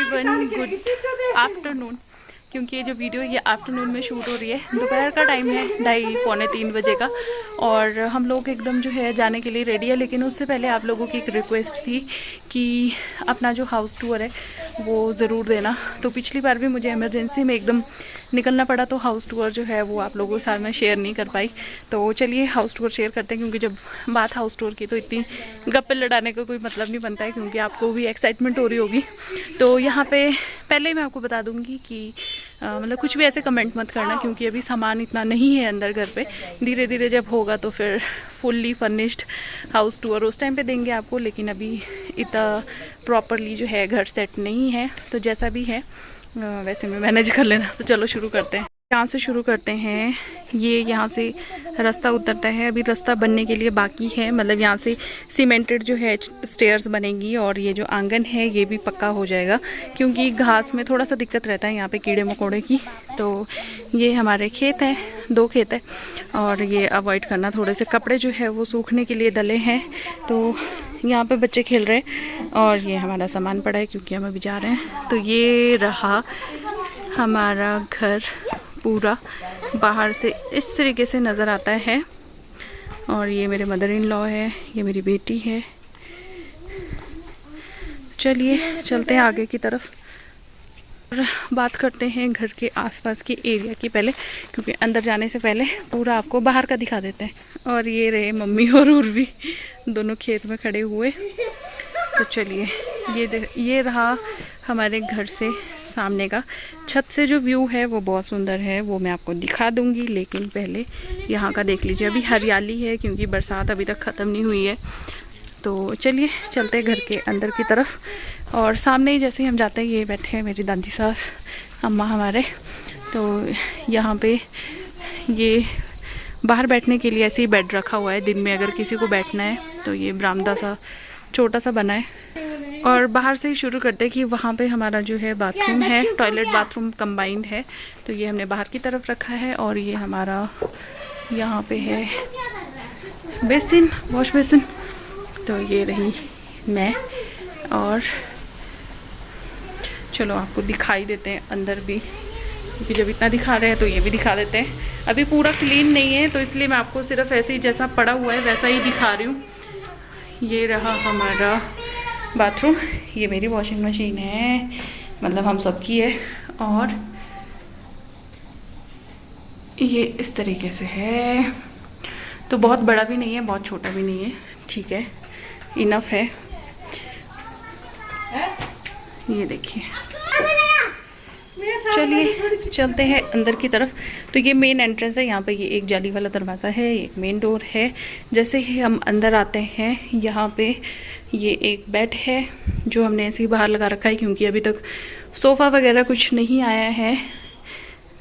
Everyone, good afternoon. क्योंकि ये जो वीडियो ये आफ्टरनून में शूट हो रही है, दोपहर का टाइम है 2:30-3 बजे का, और हम लोग एकदम जो है जाने के लिए रेडी है। लेकिन उससे पहले आप लोगों की एक रिक्वेस्ट थी कि अपना जो हाउस टूर है वो ज़रूर देना। तो पिछली बार भी मुझे इमरजेंसी में एकदम निकलना पड़ा, तो हाउस टूर जो है वो आप लोगों के साथ मैं शेयर नहीं कर पाई। तो चलिए हाउस टूर शेयर करते हैं, क्योंकि जब बात हाउस टूर की तो इतनी गप्पे लड़ाने का कोई मतलब नहीं बनता है, क्योंकि आपको भी एक्साइटमेंट हो रही होगी। तो यहाँ पे पहले ही मैं आपको बता दूँगी कि मतलब कुछ भी ऐसे कमेंट मत करना, क्योंकि अभी सामान इतना नहीं है अंदर घर पे। धीरे धीरे जब होगा तो फिर फुल्ली फर्निश्ड हाउस टूर उस टाइम पे देंगे आपको, लेकिन अभी इतना प्रॉपरली जो है घर सेट नहीं है। तो जैसा भी है वैसे में मैनेज कर लेना। तो चलो शुरू करते हैं, यहाँ से शुरू करते हैं। ये यहाँ से रास्ता उतरता है, अभी रास्ता बनने के लिए बाकी है। मतलब यहाँ से सीमेंटेड जो है स्टेयर्स बनेगी, और ये जो आंगन है ये भी पक्का हो जाएगा, क्योंकि घास में थोड़ा सा दिक्कत रहता है यहाँ पे कीड़े मकोड़े की। तो ये हमारे खेत है, 2 खेत है, और ये अवॉइड करना। थोड़े से कपड़े जो है वो सूखने के लिए डले हैं, तो यहाँ पे बच्चे खेल रहे हैं, और ये हमारा सामान पड़ा है क्योंकि हम अभी जा रहे हैं। तो ये रहा हमारा घर, पूरा बाहर से इस तरीके से नज़र आता है। और ये मेरे मदर इन लॉ है, ये मेरी बेटी है। चलिए चलते हैं आगे की तरफ और बात करते हैं घर के आसपास के एरिया की पहले, क्योंकि अंदर जाने से पहले पूरा आपको बाहर का दिखा देते हैं। और ये रहे मम्मी और उर्वी दोनों खेत में खड़े हुए। तो चलिए ये रहा हमारे घर से सामने का छत से जो व्यू है वो बहुत सुंदर है, वो मैं आपको दिखा दूंगी। लेकिन पहले यहाँ का देख लीजिए, अभी हरियाली है क्योंकि बरसात अभी तक ख़त्म नहीं हुई है। तो चलिए चलते हैं घर के अंदर की तरफ। और सामने ही जैसे ही हम जाते हैं, ये बैठे हैं मेरी दादी सास अम्मा हमारे। तो यहाँ पे ये बाहर बैठने के लिए ऐसे ही बेड रखा हुआ है, दिन में अगर किसी को बैठना है तो ये बरामदा सा छोटा सा बना है। और बाहर से ही शुरू करते हैं कि वहाँ पे हमारा जो है बाथरूम है, टॉयलेट बाथरूम कंबाइंड है। तो ये हमने बाहर की तरफ रखा है, और ये हमारा यहाँ पे है बेसिन, वॉश बेसिन। तो ये रही मैं, और चलो आपको दिखाई देते हैं अंदर भी, क्योंकि जब इतना दिखा रहे हैं तो ये भी दिखा देते हैं। अभी पूरा क्लीन नहीं है, तो इसलिए मैं आपको सिर्फ ऐसे ही जैसा पड़ा हुआ है वैसा ही दिखा रही हूँ। ये रहा हमारा बाथरूम, ये मेरी वॉशिंग मशीन है, मतलब हम सबकी है। और ये इस तरीके से है, तो बहुत बड़ा भी नहीं है, बहुत छोटा भी नहीं है, ठीक है, इनफ है। ये देखिए, चलिए चलते हैं अंदर की तरफ। तो ये मेन एंट्रेंस है, यहाँ पे ये एक जाली वाला दरवाज़ा है, एक मेन डोर है। जैसे ही हम अंदर आते हैं, यहाँ पे ये एक बेड है जो हमने ऐसे ही बाहर लगा रखा है, क्योंकि अभी तक सोफ़ा वगैरह कुछ नहीं आया है।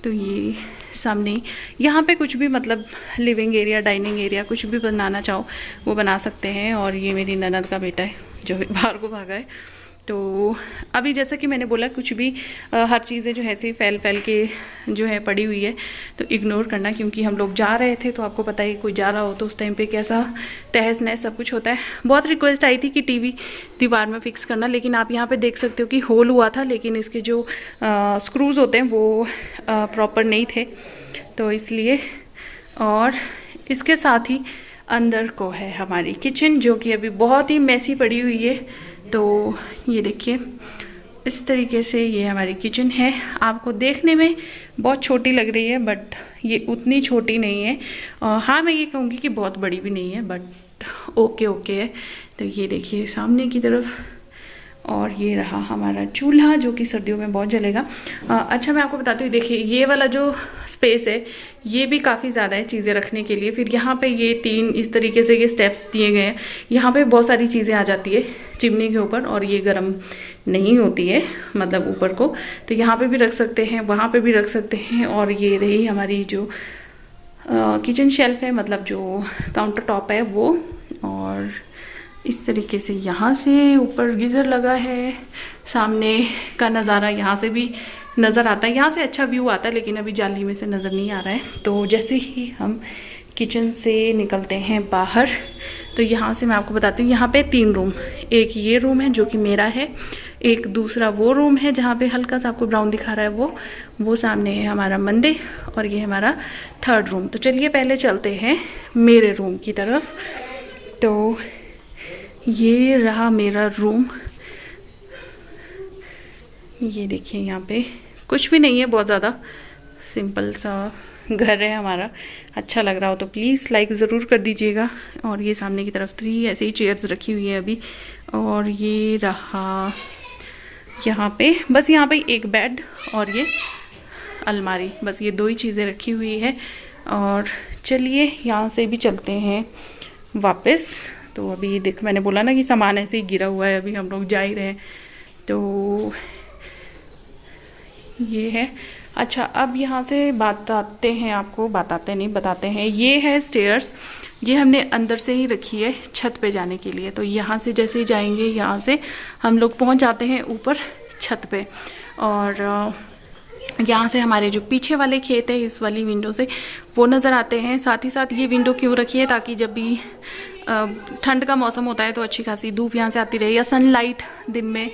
तो ये सामने यहाँ पे कुछ भी, मतलब लिविंग एरिया, डाइनिंग एरिया, कुछ भी बनाना चाहो वो बना सकते हैं। और ये मेरी ननद का बेटा है जो बाहर को भागा है। तो अभी जैसा कि मैंने बोला, कुछ भी हर चीज़ें जो है ऐसे फैल के जो है पड़ी हुई है, तो इग्नोर करना, क्योंकि हम लोग जा रहे थे तो आपको पता है कोई जा रहा हो तो उस टाइम पे कैसा तहस नहस सब कुछ होता है। बहुत रिक्वेस्ट आई थी कि टीवी दीवार में फिक्स करना, लेकिन आप यहाँ पे देख सकते हो कि होल हुआ था, लेकिन इसके जो स्क्रूज़ होते हैं वो प्रॉपर नहीं थे, तो इसलिए। और इसके साथ ही अंदर को है हमारी किचन, जो कि अभी बहुत ही मैसी पड़ी हुई है। तो ये देखिए इस तरीके से ये हमारी किचन है। आपको देखने में बहुत छोटी लग रही है, बट ये उतनी छोटी नहीं है। हाँ, मैं ये कहूँगी कि बहुत बड़ी भी नहीं है, बट ओके है। तो ये देखिए सामने की तरफ, और ये रहा हमारा चूल्हा, जो कि सर्दियों में बहुत जलेगा। अच्छा, मैं आपको बताती हूँ, देखिए ये वाला जो स्पेस है ये भी काफ़ी ज़्यादा है चीज़ें रखने के लिए। फिर यहाँ पे ये 3 इस तरीके से ये स्टेप्स दिए गए हैं, यहाँ पे बहुत सारी चीज़ें आ जाती है चिमनी के ऊपर, और ये गर्म नहीं होती है मतलब ऊपर को। तो यहाँ पे भी रख सकते हैं, वहाँ पे भी रख सकते हैं। और ये रही हमारी जो किचन शेल्फ है, मतलब जो काउंटर टॉप है वो। और इस तरीके से यहाँ से ऊपर गीज़र लगा है। सामने का नज़ारा यहाँ से भी नज़र आता है, यहाँ से अच्छा व्यू आता है, लेकिन अभी जाली में से नज़र नहीं आ रहा है। तो जैसे ही हम किचन से निकलते हैं बाहर, तो यहाँ से मैं आपको बताती हूँ, यहाँ पे 3 रूम, एक ये रूम है जो कि मेरा है, एक दूसरा वो रूम है जहाँ पे हल्का सा आपको ब्राउन दिखा रहा है, वो सामने है हमारा मंदिर, और ये हमारा थर्ड रूम। तो चलिए पहले चलते हैं मेरे रूम की तरफ। तो ये रहा मेरा रूम। ये देखिए यहाँ पे कुछ भी नहीं है, बहुत ज़्यादा सिंपल सा घर है हमारा। अच्छा लग रहा हो तो प्लीज़ लाइक ज़रूर कर दीजिएगा। और ये सामने की तरफ 3 ऐसे ही चेयर्स रखी हुई है अभी। और ये रहा यहाँ पे, बस यहाँ पे एक बेड और ये अलमारी, बस ये 2 ही चीज़ें रखी हुई है। और चलिए यहाँ से भी चलते हैं वापस। तो अभी देख, मैंने बोला ना कि सामान ऐसे ही गिरा हुआ है, अभी हम लोग जा ही रहे हैं। तो ये है। अच्छा, अब यहाँ से बताते हैं, ये है स्टेयर्स। ये हमने अंदर से ही रखी है छत पे जाने के लिए। तो यहाँ से जैसे ही जाएंगे, यहाँ से हम लोग पहुँच जाते हैं ऊपर छत पे। और यहाँ से हमारे जो पीछे वाले खेत है, इस वाली विंडो से वो नज़र आते हैं। साथ ही साथ ये विंडो क्यों रखी है, ताकि जब भी ठंड का मौसम होता है तो अच्छी खासी धूप यहाँ से आती रहे, या सनलाइट दिन में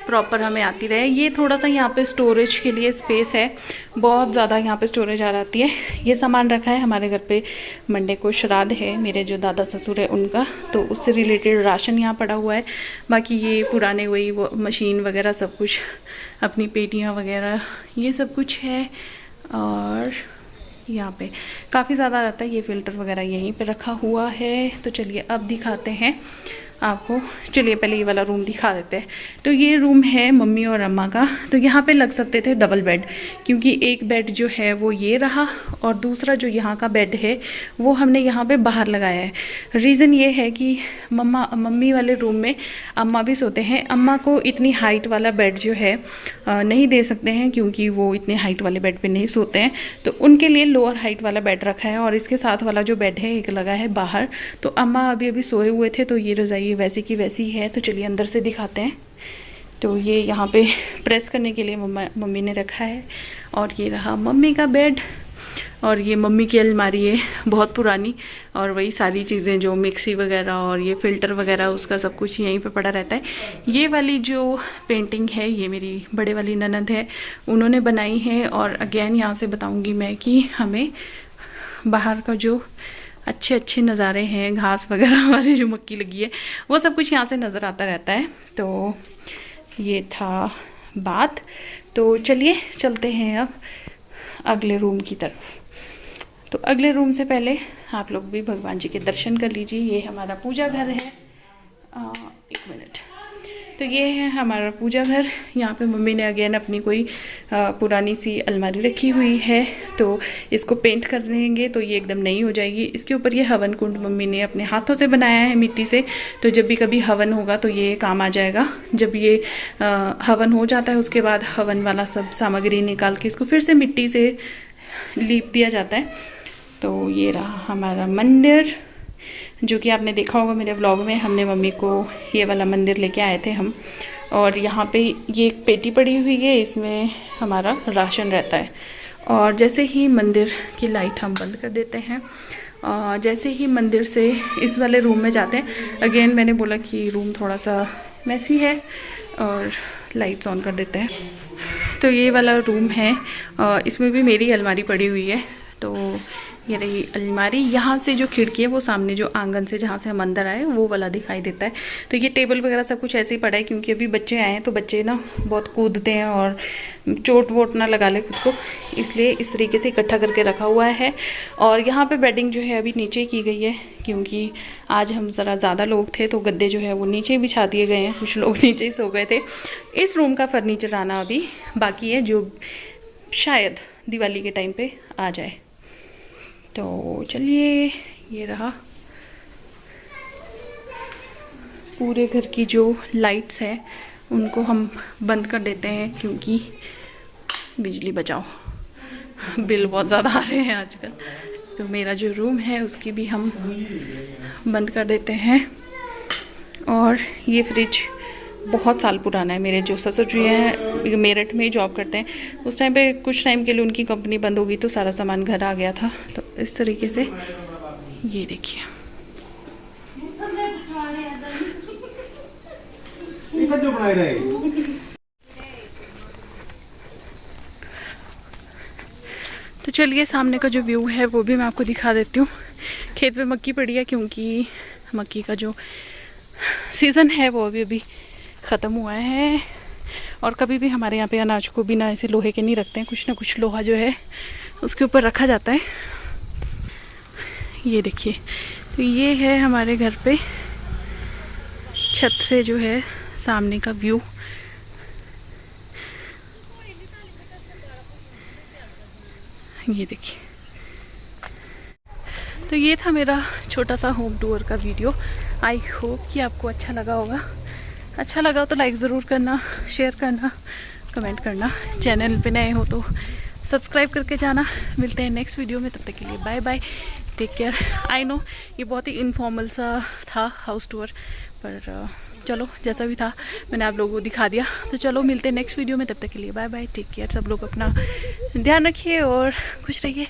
प्रॉपर हमें आती रहे। ये थोड़ा सा यहाँ पे स्टोरेज के लिए स्पेस है, बहुत ज़्यादा यहाँ पे स्टोरेज आ जाती है। ये सामान रखा है, हमारे घर पे मंडे को श्राद्ध है, मेरे जो दादा ससुर है उनका, तो उससे रिलेटेड राशन यहाँ पड़ा हुआ है। बाकी ये पुराने वही वो मशीन वगैरह सब कुछ, अपनी पेटियाँ वगैरह, ये सब कुछ है। और यहाँ पे काफ़ी ज़्यादा रहता है, ये फ़िल्टर वगैरह यहीं पे रखा हुआ है। तो चलिए अब दिखाते हैं आपको। चलिए पहले ये वाला रूम दिखा देते हैं। तो ये रूम है मम्मी और अम्मा का। तो यहाँ पे लग सकते थे डबल बेड, क्योंकि एक बेड जो है वो ये रहा, और दूसरा जो यहाँ का बेड है वो हमने यहाँ पे बाहर लगाया है। रीज़न ये है कि मम्मी वाले रूम में अम्मा भी सोते हैं। अम्मा को इतनी हाइट वाला बेड जो है नहीं दे सकते हैं, क्योंकि वो इतने हाइट वाले बेड पे नहीं सोते हैं। तो उनके लिए लोअर हाइट वाला बेड रखा है, और इसके साथ वाला जो बेड है एक लगा है बाहर। तो अम्मा अभी सोए हुए थे, तो ये रज़ाई वैसी की वैसी है। तो चलिए अंदर से दिखाते हैं। तो ये यहाँ पे प्रेस करने के लिए मम्मी ने रखा है। और ये रहा मम्मी का बेड, और ये मम्मी की अलमारी है बहुत पुरानी, और वही सारी चीज़ें जो मिक्सी वगैरह और ये फ़िल्टर वगैरह, उसका सब कुछ यहीं पे पड़ा रहता है। ये वाली जो पेंटिंग है, ये मेरी बड़े वाली ननद है, उन्होंने बनाई है। और अगेन यहाँ से बताऊँगी मैं कि हमें बाहर का जो अच्छे अच्छे नज़ारे हैं, घास वगैरह हमारी जो मक्की लगी है, वो सब कुछ यहाँ से नज़र आता रहता है। तो ये था बात। तो चलिए चलते हैं अब अगले रूम की तरफ। तो अगले रूम से पहले आप लोग भी भगवान जी के दर्शन कर लीजिए। ये हमारा पूजा घर है। एक मिनट। तो ये है हमारा पूजा घर। यहाँ पे मम्मी ने अगेन अपनी कोई पुरानी सी अलमारी रखी हुई है, तो इसको पेंट कर देंगे तो ये एकदम नई हो जाएगी। इसके ऊपर ये हवन कुंड मम्मी ने अपने हाथों से बनाया है मिट्टी से, तो जब भी कभी हवन होगा तो ये काम आ जाएगा। जब ये हवन हो जाता है, उसके बाद हवन वाला सब सामग्री निकाल के इसको फिर से मिट्टी से लीप दिया जाता है। तो ये रहा हमारा मंदिर, जो कि आपने देखा होगा मेरे व्लॉग में। हमने मम्मी को ये वाला मंदिर लेके आए थे हम। और यहाँ पे ये एक पेटी पड़ी हुई है, इसमें हमारा राशन रहता है। और जैसे ही मंदिर की लाइट हम बंद कर देते हैं, जैसे ही मंदिर से इस वाले रूम में जाते हैं, अगेन मैंने बोला कि रूम थोड़ा सा मैसी है, और लाइट्स ऑन कर देते हैं। तो ये वाला रूम है, इसमें भी मेरी अलमारी पड़ी हुई है। तो ये रही अलमारी। यहाँ से जो खिड़की है वो सामने जो आंगन से जहाँ से हम अंदर आए वो वाला दिखाई देता है। तो ये टेबल वगैरह सब कुछ ऐसे ही पड़ा है, क्योंकि अभी बच्चे आए हैं तो बच्चे ना बहुत कूदते हैं और चोट वोट ना लगा ले खुद को, इसलिए इस तरीके से इकट्ठा करके रखा हुआ है। और यहाँ पे बेडिंग जो है अभी नीचे की गई है, क्योंकि आज हम ज़रा ज़्यादा लोग थे तो गद्दे जो है वो नीचे बिछा दिए गए हैं, कुछ लोग नीचे ही सो गए थे। इस रूम का फर्नीचर आना अभी बाकी है, जो शायद दिवाली के टाइम पे आ जाए। तो चलिए, ये रहा पूरे घर की जो लाइट्स हैं उनको हम बंद कर देते हैं, क्योंकि बिजली बचाओ, बिल बहुत ज़्यादा आ रहे हैं आजकल। तो मेरा जो रूम है उसकी भी हम बंद कर देते हैं। और ये फ्रिज बहुत साल पुराना है। मेरे जो ससुर जी हैं मेरठ में जॉब करते हैं, उस टाइम पे कुछ टाइम के लिए उनकी कंपनी बंद हो गई तो सारा सामान घर आ गया था। तो इस तरीके से ये देखिए, जो बनाए रहे तो चलिए सामने का जो व्यू है वो भी मैं आपको दिखा देती हूँ। खेत में मक्की पड़ी है क्योंकि मक्की का जो सीज़न है वो अभी अभी ख़त्म हुआ है। और कभी भी हमारे यहाँ पे अनाज को बिना ऐसे लोहे के नहीं रखते हैं, कुछ ना कुछ लोहा जो है उसके ऊपर रखा जाता है। ये देखिए, तो ये है हमारे घर पे छत से जो है सामने का व्यू। ये देखिए, तो ये था मेरा छोटा सा होम टूर का वीडियो। आई होप कि आपको अच्छा लगा होगा। अच्छा लगा तो लाइक ज़रूर करना, शेयर करना, कमेंट करना। चैनल पे नए हो तो सब्सक्राइब करके जाना। मिलते हैं नेक्स्ट वीडियो में, तब तक के लिए bye bye, take care. I know ये बहुत ही इनफॉर्मल सा था हाउस टूर, पर चलो जैसा भी था मैंने आप लोगों को दिखा दिया। तो चलो मिलते हैं नेक्स्ट वीडियो में, तब तक के लिए बाय बाय, टेक केयर। सब लोग अपना ध्यान रखिए और खुश रहिए।